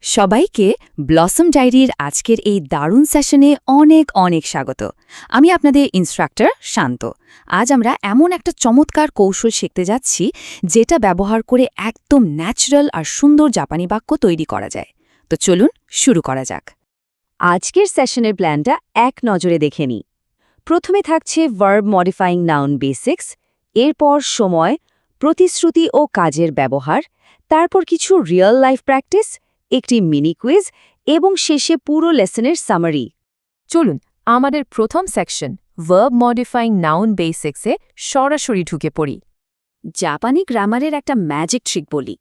সবাইকে ব্লসম ডায়েরির আজকের এই দারুণ সেশনে অনেক অনেক স্বাগত। আমি আপনাদের ইনস্ট্রাক্টর শান্ত। আজ আমরা এমন একটা চমৎকার কৌশল শিখতে যাচ্ছি যেটা ব্যবহার করে একদম ন্যাচারাল আর সুন্দর জাপানি বাক্য তৈরি করা যায়। তো চলুন শুরু করা যাক। আজকের সেশনের প্ল্যানটা এক নজরে দেখে নিই। প্রথমে থাকছে ভার্ব মডিফাইং নাউন বেসিক্স, এরপর সময়, প্রতিশ্রুতি ও কাজের ব্যবহার, তারপর কিছু রিয়েল লাইফ প্র্যাকটিস, একটি মিনি কুইজ এবং শেষে পুরো লেসনের সামারি। চলুন আমাদের প্রথম সেকশন ভার্ব মডিফাইং নাউন বেসিক্সে সরাসরি ঢুকে পড়ি। জাপানি গ্রামারের একটা ম্যাজিক ট্রিক বলি।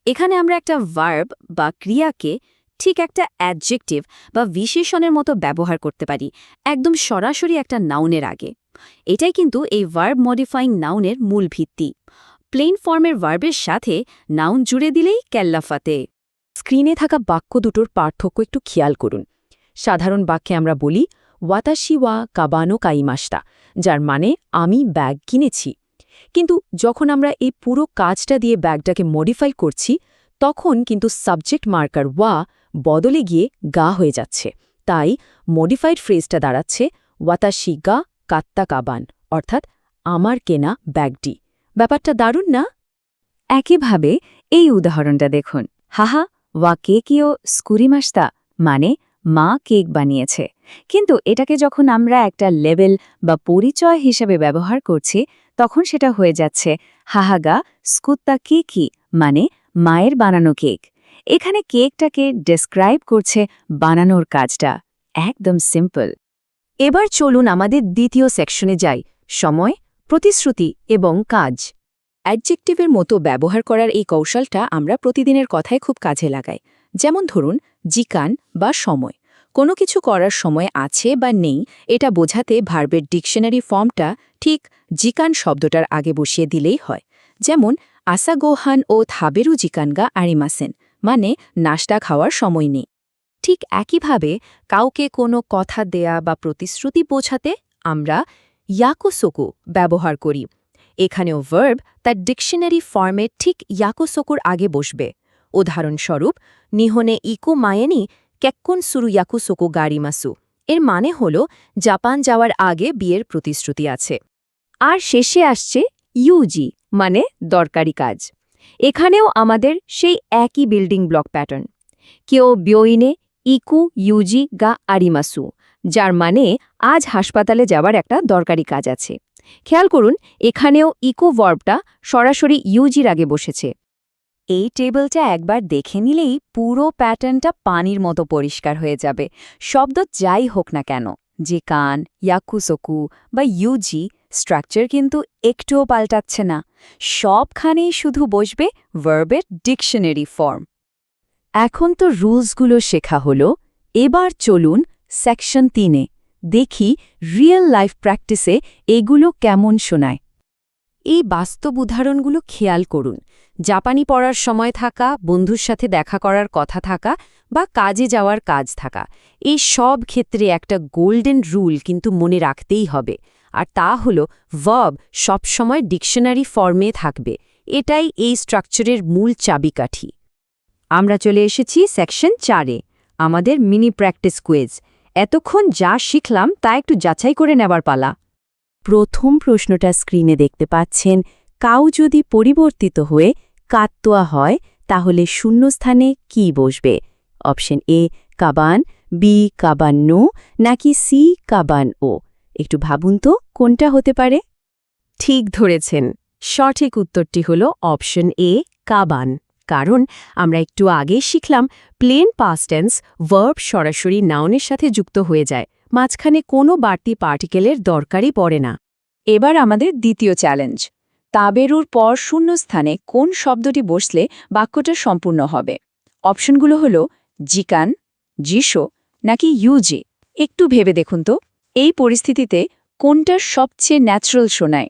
এখানে আমরা একটা ভার্ব বা ক্রিয়াকে ঠিক একটা অ্যাডজেক্টিভ বা বিশেষণের মতো ব্যবহার করতে পারি, একদম সরাসরি একটা নাউনের আগে। এটাই কিন্তু এই ভার্ব মডিফাইং নাউনের মূল ভিত্তি। প্লেন ফর্মের ভার্বের সাথে নাউন জুড়ে দিলেই কেল্লাফাতে। স্ক্রিনে থাকা বাক্য দুটোর পার্থক্য একটু খেয়াল করুন। সাধারণ বাক্যে আমরা বলি ওয়াতাশি ওয়া কাবানো কাইমাস্তা, যার মানে আমি ব্যাগ কিনেছি। কিন্তু যখন আমরা এই পুরো কাজটা দিয়ে ব্যাগটাকে মডিফাই করছি, তখন কিন্তু সাবজেক্ট মার্কার ওয়া বদলে গিয়ে গা হয়ে যাচ্ছে। তাই মডিফাইড ফ্রেজটা দাঁড়াচ্ছে ওয়াতাশি গা কাত্তা কাবান, অর্থাৎ আমার কেনা ব্যাগটি। ব্যাপারটা দারুণ না? একইভাবে এই উদাহরণটা দেখুন, হাহা ওয়া কেকিও স্কুরিমাস্তা, মানে মা কেক বানিয়েছে। কিন্তু এটাকে যখন আমরা একটা লেবেল বা পরিচয় হিসেবে ব্যবহার করছি, তখন সেটা হয়ে যাচ্ছে হাহাগা স্কুত্তা কেকি, মানে মায়ের বানানো কেক। এখানে কেকটাকে ডেসক্রাইব করছে বানানোর কাজটা। একদম সিম্পল। এবার চলুন আমাদের দ্বিতীয় সেকশনে যাই, সময়, প্রতিশ্রুতি এবং কাজ। অ্যাডজেক্টিভের মতো ব্যবহার করার এই কৌশলটা আমরা প্রতিদিনের কথায় খুব কাজে লাগাই। যেমন ধরুন জিকান বা সময়। কোনো কিছু করার সময় আছে বা নেই এটা বোঝাতে ভার্বের ডিকশনারি ফর্মটা ঠিক জিকান শব্দটার আগে বসিয়ে দিলেই হয়। যেমন আসাগোহান ও থাবেরু জিকানগা আরিমাসেন, মানে নাশতা খাওয়ার সময় নেই। ঠিক একইভাবে কাউকে কোনো কথা দেয়া বা প্রতিশ্রুতি বোঝাতে আমরা ইয়াকোসোকু ব্যবহার করি। এখানেও ভার্ব তার ডিকশনারি ফর্মে ঠিক ইয়াকোসোকুর আগে বসবে। উদাহরণস্বরূপ নিহনে ইকু মায়েনি কেক্কুন সুরু ইয়াকুসোকু গারিমাসু, এর মানে হল জাপান যাওয়ার আগে বিয়ের প্রতিশ্রুতি আছে। আর শেষে আসছে ইউজি, মানে দরকারি কাজ। এখানেও আমাদের সেই একই বিল্ডিং ব্লক প্যাটার্ন। কেউ বিয়োইনে ইকু ইউজি গা আরিমাসু, যার মানে আজ হাসপাতালে যাওয়ার একটা দরকারি কাজ আছে। খেয়াল করুন এখানেও ইকো ভার্বটা সরাসরি ইউজির আগে বসেছে। এই টেবিলটা একবার দেখে নিলেই পুরো প্যাটার্নটা পানির মতো পরিষ্কার হয়ে যাবে। শব্দ যাই হোক না কেন, যে কান, ইয়াকুসোকু বা ইউজি, স্ট্রাকচার কিন্তু একটুও পাল্টাচ্ছে না। সবখানেই শুধু বসবে ভার্বের ডিকশনারি ফর্ম। এখন তো রুলসগুলো শেখা হলো, এবার চলুন সেকশন 3-এ দেখি রিয়েল লাইফ প্র্যাকটিসে এগুলো কেমন শোনায়। এই বাস্তব উদাহরণগুলো খেয়াল করুন। জাপানি পড়ার সময় থাকা, বন্ধুর সাথে দেখা করার কথা থাকা বা কাজে যাওয়ার কাজ থাকা, এই সব ক্ষেত্রে একটা গোল্ডেন রুল কিন্তু মনে রাখতেই হবে। আর তা হল ভার্ব সবসময় ডিকশনারি ফর্মে থাকবে। এটাই এই স্ট্রাকচারের মূল চাবিকাঠি। আমরা চলে এসেছি সেকশন 4-এ, আমাদের মিনি প্র্যাকটিস কুইজ। এতক্ষণ যা শিখলাম তা একটু যাচাই করে নেবার পালা। প্রথম প্রশ্নটা স্ক্রিনে দেখতে পাচ্ছেন, কাউ যদি পরিবর্তিত হয়ে কাত্তোয়া হয় তাহলে শূন্যস্থানে কি বসবে? অপশন এ কাবান, বি কাবান নো, নাকি সি কাবান ও। একটু ভাবুন তো কোনটা হতে পারে? ঠিক ধরেছেন, সঠিক উত্তরটি হল অপশন এ কাবান। কারণ আমরা একটু আগে শিখলাম প্লেন পাস্ট টেন্স ভার্ব সরাসরি নাউনের সাথে যুক্ত হয়ে যায়, মাঝখানে কোনো বাড়তি পার্টিকেলের দরকারই পড়ে না। এবার আমাদের দ্বিতীয় চ্যালেঞ্জ, তাবেরুর পর শূন্যস্থানে কোন শব্দটি বসলে বাক্যটা সম্পূর্ণ হবে? অপশনগুলো হল জিকান, জিশো নাকি ইউজি। একটু ভেবে দেখুন তো এই পরিস্থিতিতে কোনটা সবচেয়ে ন্যাচারাল শোনায়?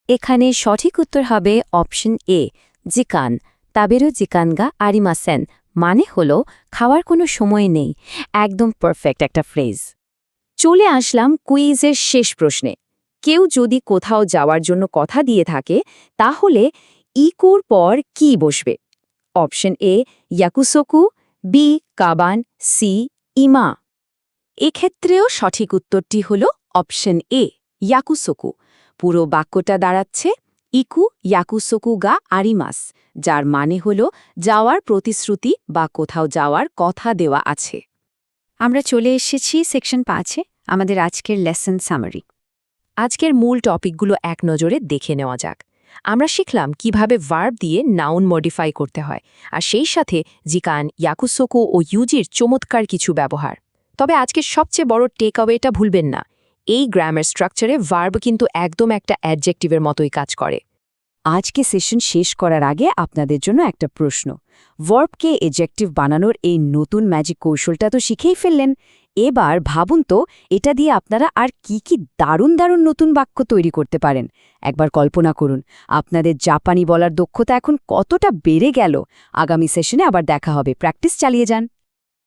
এখানে সঠিক উত্তর হবে অপশন এ জিকান। তাবেরু জিকানগা আরিমাসেন, মানে হল খাওয়ার কোনো সময় নেই। একদম পারফেক্ট একটা ফ্রেজ। চলে আসলাম কুইজের শেষ প্রশ্নে। কেউ যদি কোথাও যাওয়ার জন্য কথা দিয়ে থাকে তাহলে ইকুর পর কি বসবে? অপশন এ ইয়াকুসোকু, বি কাবান, সি ইমা। এক্ষেত্রেও সঠিক উত্তরটি হল অপশন এ ইয়াকুসোকু। পুরো বাক্যটা দাঁড়াচ্ছে ইকু ইয়াকুসোকু গা আরিমাস, যার মানে হল যাওয়ার প্রতিশ্রুতি বা কোথাও যাওয়ার কথা দেওয়া আছে। আমরা চলে এসেছি সেকশন 5-এ, আমাদের আজকের লেসন সামারি। আজকের মূল টপিকগুলো এক নজরে দেখে নেওয়া যাক। আমরা শিখলাম কিভাবে ভার্ব দিয়ে নাউন মডিফাই করতে হয়, আর সেই সাথে জিকান, ইয়াকুসোকু ও ইউজির চমৎকার কিছু ব্যবহার। তবে আজকের সবচেয়ে বড় টেক অ্যাওয়েটা ভুলবেন না, এই গ্রামার স্ট্রাকচারে ভার্ব কিন্তু একদম একটা অ্যাডজেক্টিভের মতোই কাজ করে। আজকে সেশন শেষ করার আগে আপনাদের জন্য একটা প্রশ্ন। ভার্বকে এডজেক্টিভ বানানোর এই নতুন ম্যাজিক কৌশলটা তো শিখেই ফেললেন। এবার ভাবুন তো এটা দিয়ে আপনারা আর কি কি দারুণ দারুণ নতুন বাক্য তৈরি করতে পারেন। একবার কল্পনা করুন আপনাদের জাপানি বলার দক্ষতা এখন কতটা বেড়ে গেল। আগামী সেশনে আবার দেখা হবে। প্র্যাকটিস চালিয়ে যান।